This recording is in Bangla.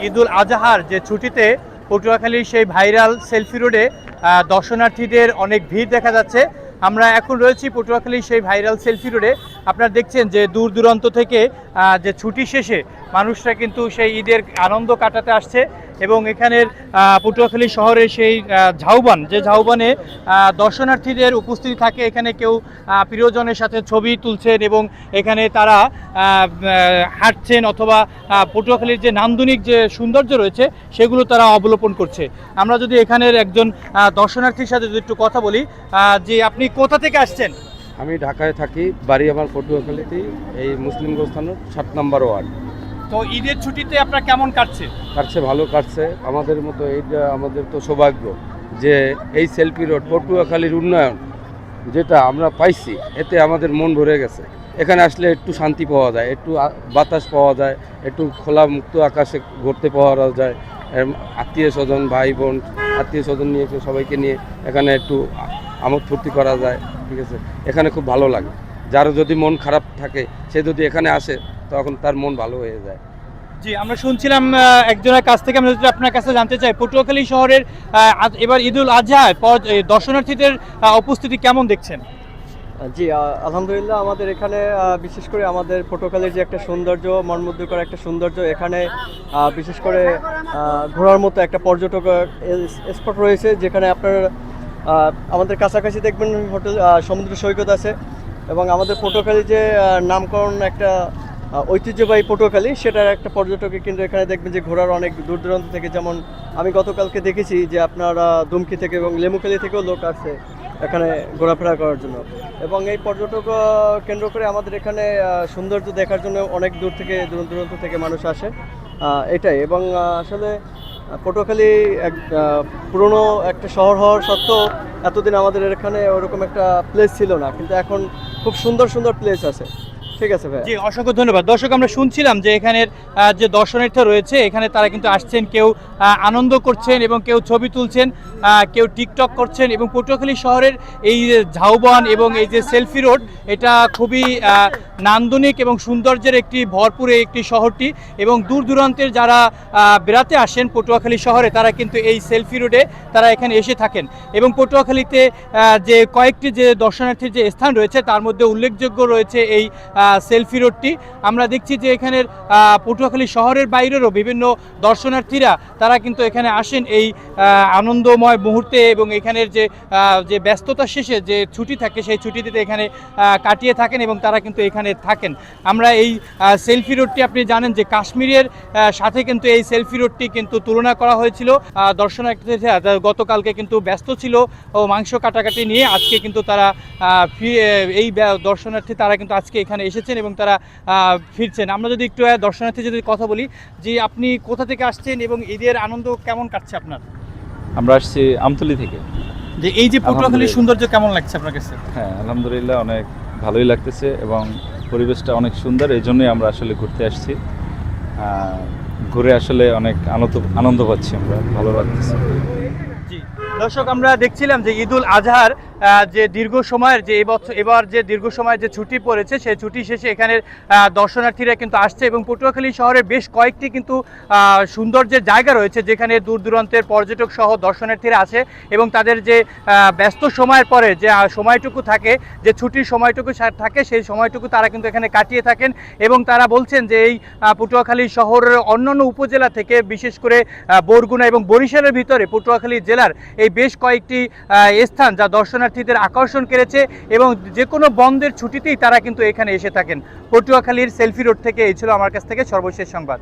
ঈদুল আজহার যে ছুটিতে পটুয়াখালীর সেই ভাইরাল সেলফি রোডে দর্শনার্থীদের অনেক ভিড় দেখা যাচ্ছে। আমরা এখন রয়েছি পটুয়াখালীর সেই ভাইরাল সেলফি রোডে। আপনারা দেখছেন যে দূর দূরান্ত থেকে যে ছুটি শেষে মানুষরা কিন্তু সেই ঈদের আনন্দ কাটাতে আসছে এবং এখানের পটুয়াখালী শহরের সেই ঝাউবান, যে ঝাউবানে দর্শনার্থীদের উপস্থিতি থাকে। এখানে কেউ প্রিয়জনের সাথে ছবি তুলছেন এবং এখানে তারা হাঁটছেন অথবা পটুয়াখালীর যে নান্দনিক যে সৌন্দর্য রয়েছে সেগুলো তারা অবলোকন করছে। আমরা যদি এখানের একজন দর্শনার্থীর সাথে যদি একটু কথা বলি, যে আপনি কোথা থেকে আসছেন? আমি ঢাকায় থাকি, বাড়ি আমার পটুয়াখালীতেই, এই মুসলিমগঞ্জ থানার 7 নম্বর ওয়ার্ড। তো ঈদের ছুটিতে আপনার কেমন কাটছে? ভালো কাটছে। আমাদের মতো এইটা আমাদের তো সৌভাগ্য যে এই সেলফি রোড পটুয়াখালীর উন্নয়ন যেটা আমরা পাইছি, এতে আমাদের মন ভরে গেছে। এখানে আসলে একটু শান্তি পাওয়া যায়, একটু বাতাস পাওয়া যায়, একটু খোলা মুক্ত আকাশে ঘুরতে পাওয়া যায়। আত্মীয় স্বজন, ভাই বোন, আত্মীয় স্বজন নিয়ে সবাইকে নিয়ে এখানে একটু আমোদ ফুর্তি করা যায়। ঠিক আছে, এখানে খুব ভালো লাগে। যারও যদি মন খারাপ থাকে সে যদি এখানে আসে তখন তার মন ভালো হয়ে যায়। জি, আমরা শুনছিলাম একজনের কাছ থেকে, আমরা যদি আপনার কাছে জানতে চাই পটুয়াখালী শহরের এবার ঈদুল আজহায় দর্শনার্থীদের উপস্থিতি কেমন দেখছেন? জি, আলহামদুলিল্লাহ। আমাদের এখানে বিশেষ করে আমাদের পটুয়াখালীর যে একটা সৌন্দর্য, মনমুগ্ধকর একটা সৌন্দর্য, এখানে বিশেষ করে ঘোরার মতো একটা পর্যটক স্পট রয়েছে, যেখানে আপনার আমাদের কাছাকাছি দেখবেন হোটেল, সমুদ্র সৈকত আছে এবং আমাদের পটুয়াখালী যে নামকরণ একটা ঐতিহ্যবাহী পটুয়াখালী, সেটার একটা পর্যটকের কিন্তু এখানে দেখবেন যে ঘোরার অনেক দূর দূরান্ত থেকে, যেমন আমি গতকালকে দেখেছি যে আপনারা দুমকি থেকে এবং লেমুখালী থেকেও লোক আসছে এখানে ঘোরাফেরা করার জন্য। এবং এই পর্যটক কেন্দ্র করে আমাদের এখানে সৌন্দর্য দেখার জন্য অনেক দূর দূরান্ত থেকে মানুষ আসে, এটাই। এবং আসলে পটুয়াখালী এক পুরনো একটা শহর হওয়ার সত্ত্বেও এতদিন আমাদের এখানে ওরকম একটা প্লেস ছিল না, কিন্তু এখন খুব সুন্দর সুন্দর প্লেস আছে। ঠিক আছে ভাই, জি, অসংখ্য ধন্যবাদ। দর্শক, আমরা শুনছিলাম যে এখানের যে দর্শনার্থী রয়েছে এখানে তারা কিন্তু আসছেন, কেউ আনন্দ করছেন এবং কেউ ছবি তুলছেন, কেউ টিকটক করছেন। এবং পটুয়াখালী শহরের এই ঝাউবন এবং এই যে সেলফি রোড, এটা খুবই নান্দনিক এবং সৌন্দর্যের একটি ভরপুর একটি শহরটি। এবং দূর দূরান্তের যারা বেড়াতে আসেন পটুয়াখালী শহরে, তারা কিন্তু এই সেলফি রোডে তারা এখানে এসে থাকেন। এবং পটুয়াখালীতে যে কয়েকটি যে দর্শনার্থীর যে স্থান রয়েছে তার মধ্যে উল্লেখযোগ্য রয়েছে এই সেলফি রোডটি। আমরা দেখছি যে এখানের পটুয়াখালী শহরের বাইরেরও বিভিন্ন দর্শনার্থীরা তারা কিন্তু এখানে আসেন এই আনন্দময় মুহূর্তে এবং এখানের যে ব্যস্ততা শেষে যে ছুটি থাকে সেই ছুটিতে এখানে কাটিয়ে থাকেন এবং তারা কিন্তু এখানে থাকেন। আমরা এই সেলফি রোডটি, আপনি জানেন যে কাশ্মীরের সাথে কিন্তু এই সেলফি রোডটি কিন্তু তুলনা করা হয়েছিল। দর্শনার্থীরা গতকালকে কিন্তু ব্যস্ত ছিল ও মাংস কাটাকাটি নিয়ে, আজকে কিন্তু তারা এই দর্শনার্থী তারা কিন্তু আজকে এখানে এসেছেন এবং তারা ফিরছেন। আমরা যদি একটু দর্শনার্থী যদি কথা বলি, যে আপনি কোথা থেকে আসছেন এবং ঈদের আনন্দ কেমন কাটছে আপনার? আমরা আসছি আমতলী থেকে। যে এই যে পটুয়াখালীর সৌন্দর্য কেমন লাগছে আপনার কাছে? হ্যাঁ, আলহামদুলিল্লাহ, অনেক ভালোই লাগতেছে এবং পরিবেশটা অনেক সুন্দর, এই জন্যই আমরা আসলে ঘুরতে আসছি। ঘুরে আসলে অনেক আনন্দ পাচ্ছি, আমরা ভালো লাগতেছে। জি, দর্শক, আমরা দেখছিলাম যে ঈদুল আজহার যে দীর্ঘ সময়ের যে এবার যে দীর্ঘ সময়ের যে ছুটি পড়েছে সেই ছুটি শেষে এখানের দর্শনার্থীরা কিন্তু আসছে এবং পটুয়াখালী শহরে বেশ কয়েকটি কিন্তু সৌন্দর্যের জায়গা রয়েছে যেখানে দূর দূরান্তের পর্যটক সহ দর্শনার্থীরা আছে এবং তাদের যে ব্যস্ত সময়ের পরে যে সময়টুকু থাকে, যে ছুটির সময়টুকু থাকে, সেই সময়টুকু তারা কিন্তু এখানে কাটিয়ে থাকেন। এবং তারা বলছেন যে এই পটুয়াখালী শহরের অন্যান্য উপজেলা থেকে, বিশেষ করে বরগুনা এবং বরিশালের ভিতরে পটুয়াখালী জেলার এই বেশ কয়েকটি স্থান যা দর্শনার্থীদের আকর্ষণ করেছে এবং যে কোনো বন্ধের ছুটিতেই তারা কিন্তু এখানে এসে থাকেন। পটুয়াখালীর সেলফি রোড থেকে এই ছিল আমার কাছ থেকে সর্বশেষ সংবাদ।